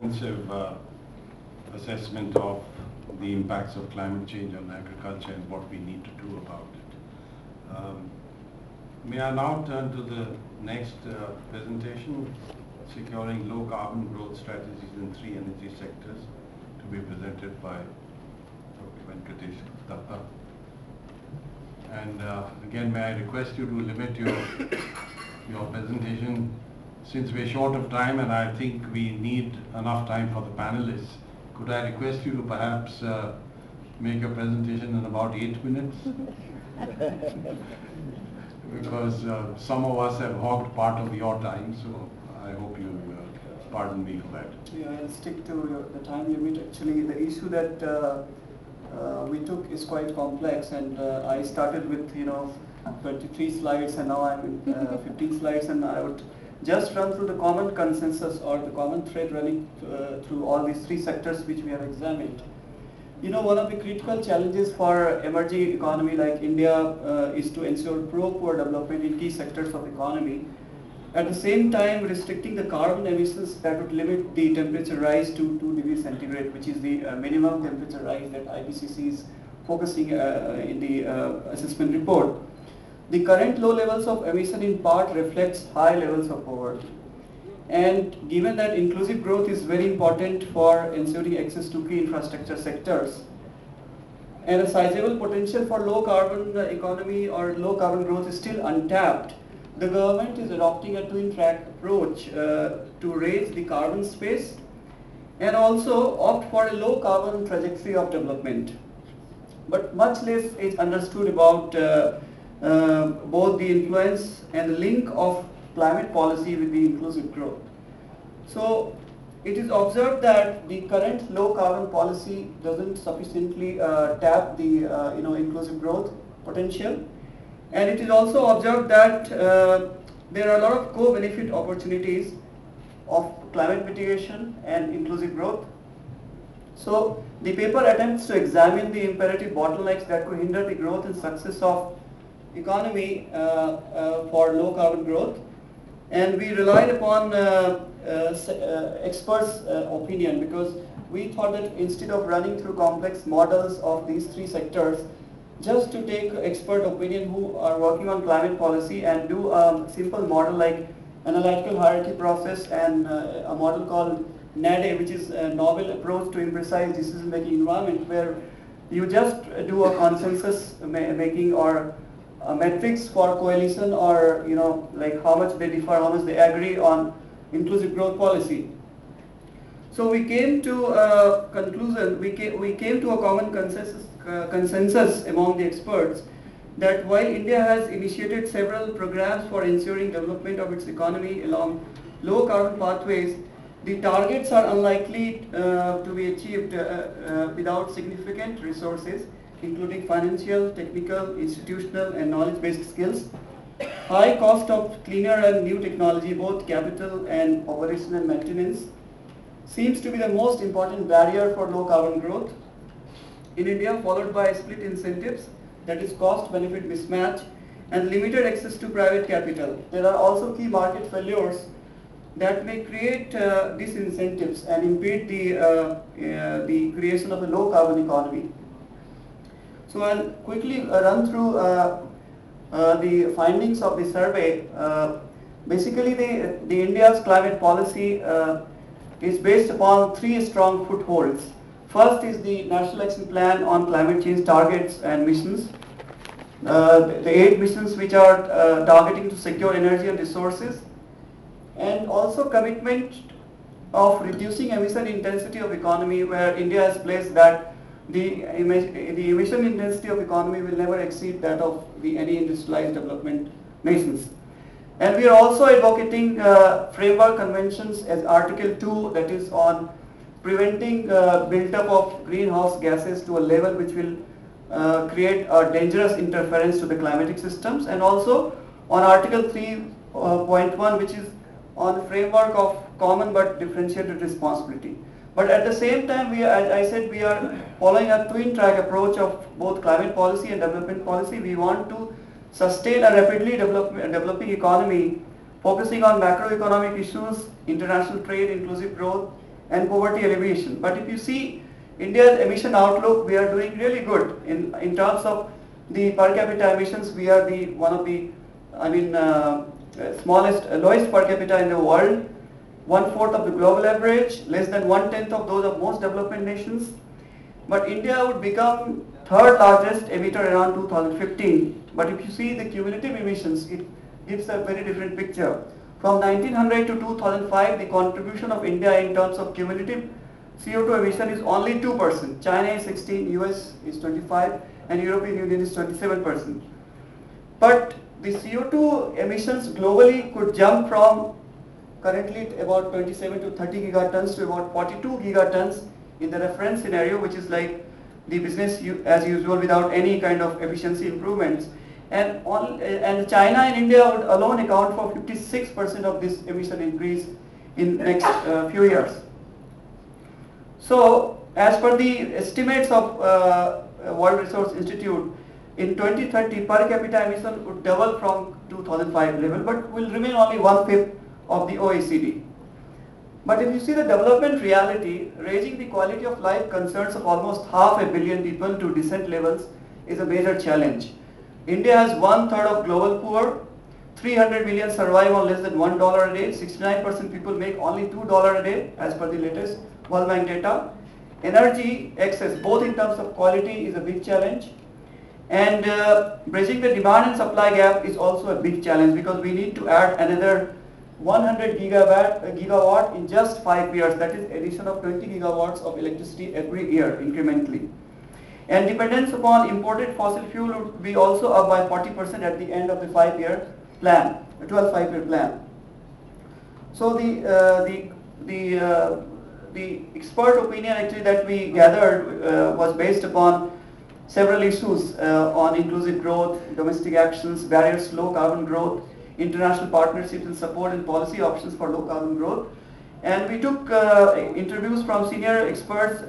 comprehensive assessment of the impacts of climate change on agriculture and what we need to do about it. May I now turn to the next presentation, Securing Low Carbon Growth Strategies in 3 Energy Sectors, to be presented by Dr. Venkatesh, Dutta. And again, may I request you to limit your presentation, since we're short of time and I think we need enough time for the panelists. Could I request you to perhaps make a presentation in about 8 minutes? Because some of us have hogged part of your time, so I hope you pardon me for that. Yeah, I'll stick to the time limit. Actually, the issue that we took is quite complex, and I started with 23 slides, and now I'm in 15 slides, and I would just run through the common consensus or the common thread running through all these 3 sectors which we have examined. One of the critical challenges for emerging economy like India is to ensure pro-poor development in key sectors of economy. At the same time, restricting the carbon emissions that would limit the temperature rise to 2 degrees centigrade, which is the minimum temperature rise that IPCC is focusing in the assessment report. The current low levels of emission in part reflects high levels of poverty. And given that inclusive growth is very important for ensuring access to key infrastructure sectors, and a sizable potential for low carbon economy or low carbon growth is still untapped, the government is adopting a twin track approach to raise the carbon space and also opt for a low carbon trajectory of development. But much less is understood about both the influence and the link of climate policy with the inclusive growth. So it is observed that the current low carbon policy doesn't sufficiently tap the inclusive growth potential, and it is also observed that there are a lot of co-benefit opportunities of climate mitigation and inclusive growth. So the paper attempts to examine the imperative bottlenecks that could hinder the growth and success of economy for low carbon growth, and we relied upon experts' opinion, because we thought that instead of running through complex models of these 3 sectors, just to take expert opinion who are working on climate policy and do a simple model like analytical hierarchy process and a model called NADE, which is a novel approach to imprecise decision making environment, where you just do a consensus making or metrics for coalition, or like how much they differ, how much they agree on inclusive growth policy. So we came to a conclusion, we came to a common consensus among the experts that while India has initiated several programs for ensuring development of its economy along low carbon pathways, the targets are unlikely to be achieved without significant resources, including financial, technical, institutional and knowledge-based skills. High cost of cleaner and new technology, both capital and operational maintenance, seems to be the most important barrier for low carbon growth in India, followed by split incentives, that is cost benefit mismatch, and limited access to private capital. There are also key market failures that may create disincentives and impede the creation of a low carbon economy. So I'll quickly run through the findings of the survey. Basically, the India's climate policy is based upon 3 strong footholds. First is the National Action Plan on Climate Change Targets and Missions. The 8 missions which are targeting to secure energy and resources, and also commitment of reducing emission intensity of economy, where India has placed that the emission intensity of economy will never exceed that of any industrialized development nations. And we are also advocating framework conventions as Article 2, that is on preventing build-up of greenhouse gases to a level which will create a dangerous interference to the climatic systems, and also on Article 3.1, which is on framework of common but differentiated responsibility. But at the same time, as I said, we are following a twin track approach of both climate policy and development policy. We want to sustain a rapidly developing economy, focusing on macroeconomic issues, international trade, inclusive growth, and poverty alleviation. But if you see India's emission outlook, we are doing really good in terms of the per capita emissions. We are the one of the, lowest per capita in the world, 1/4 of the global average, less than 1/10 of those of most developing nations. But India would become third largest emitter around 2015. But if you see the cumulative emissions, it gives a very different picture. From 1900 to 2005, the contribution of India in terms of cumulative CO2 emission is only 2%. China is 16, US is 25, and European Union is 27%. But the CO2 emissions globally could jump from currently about 27 to 30 gigatons to about 42 gigatons in the reference scenario, which is like the business as usual without any kind of efficiency improvements. And China and India would alone account for 56% of this emission increase in next few years. So, as per the estimates of World Resource Institute, in 2030 per capita emission would double from 2005 level, but will remain only 1/5 of the OECD. But if you see the development reality, raising the quality of life concerns of almost 500 million people to decent levels is a major challenge. India has 1/3 of global poor, 300 million survive on less than $1 a day, 69% people make only $2 a day as per the latest World Bank data. Energy access, both in terms of quality, is a big challenge. And bridging the demand and supply gap is also a big challenge, because we need to add another 100 gigawatt in just 5 years. That is addition of 20 gigawatts of electricity every year incrementally. And dependence upon imported fossil fuel would be also up by 40% at the end of the 5-year plan, the 12 5-year plan. So the expert opinion actually that we gathered was based upon several issues on inclusive growth, domestic actions, barriers to low carbon growth, international partnerships and support and policy options for low carbon growth. And we took interviews from senior experts,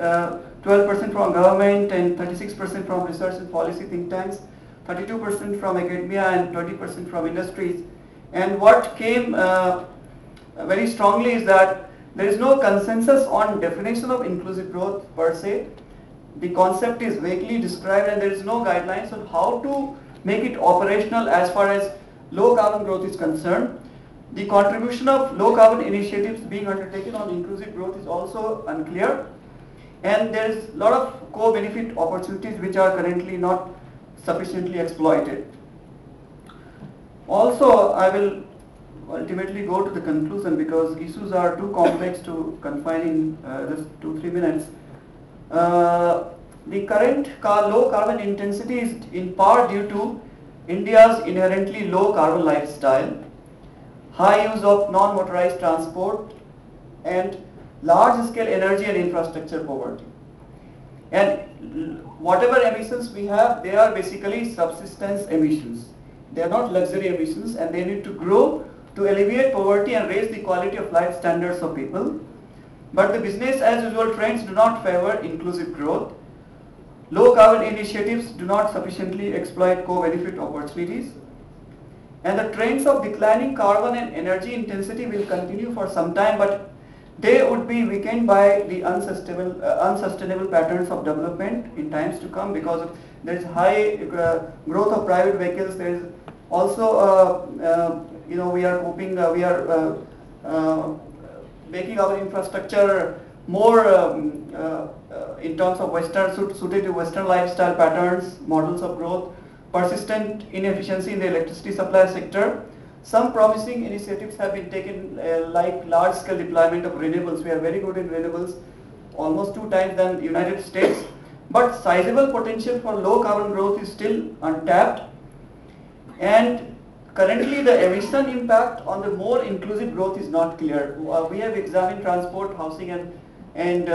12% from government and 36% from research and policy think tanks, 32% from academia and 20% from industries. And what came very strongly is that there is no consensus on definition of inclusive growth per se. The concept is vaguely described and there is no guidelines on how to make it operational as far as low carbon growth is concerned. The contribution of low carbon initiatives being undertaken on inclusive growth is also unclear, and there is a lot of co-benefit opportunities which are currently not sufficiently exploited. Also, I will ultimately go to the conclusion because issues are too complex to confine in just 2-3 minutes. The current low carbon intensity is in part due to India's inherently low carbon lifestyle, high use of non-motorized transport, and large-scale energy and infrastructure poverty. And whatever emissions we have, they are basically subsistence emissions. They are not luxury emissions, and they need to grow to alleviate poverty and raise the quality of life standards of people. But the business as usual trends do not favor inclusive growth. Low carbon initiatives do not sufficiently exploit co-benefit opportunities. And the trends of declining carbon and energy intensity will continue for some time, but they would be weakened by the unsustainable patterns of development in times to come, because there is high growth of private vehicles. There is also, we are making our infrastructure more in terms of suited to Western lifestyle patterns, models of growth, persistent inefficiency in the electricity supply sector. Some promising initiatives have been taken like large-scale deployment of renewables. We are very good in renewables, almost 2 times than the United States. But sizable potential for low carbon growth is still untapped. And currently the emission impact on the more inclusive growth is not clear. We have examined transport, housing and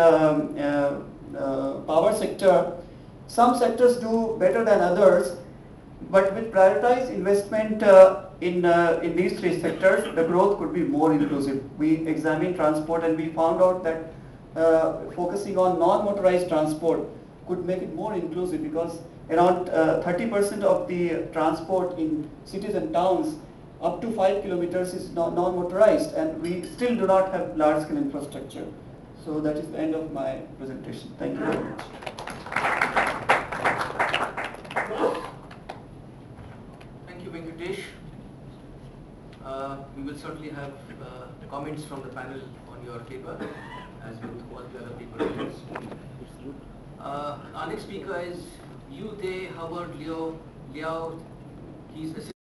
power sector. Some sectors do better than others, but with prioritized investment in these 3 sectors, the growth could be more inclusive. We examined transport and we found out that focusing on non-motorized transport could make it more inclusive, because around 30% of the transport in cities and towns up to 5 kilometers is non-motorized, and we still do not have large-scale infrastructure. So that is the end of my presentation. Thank you very much. Thank you, Venkatesh. We will certainly have comments from the panel on your paper, as with all the other paper reviews. Our next speaker is Yu Tae Howard Liao. He's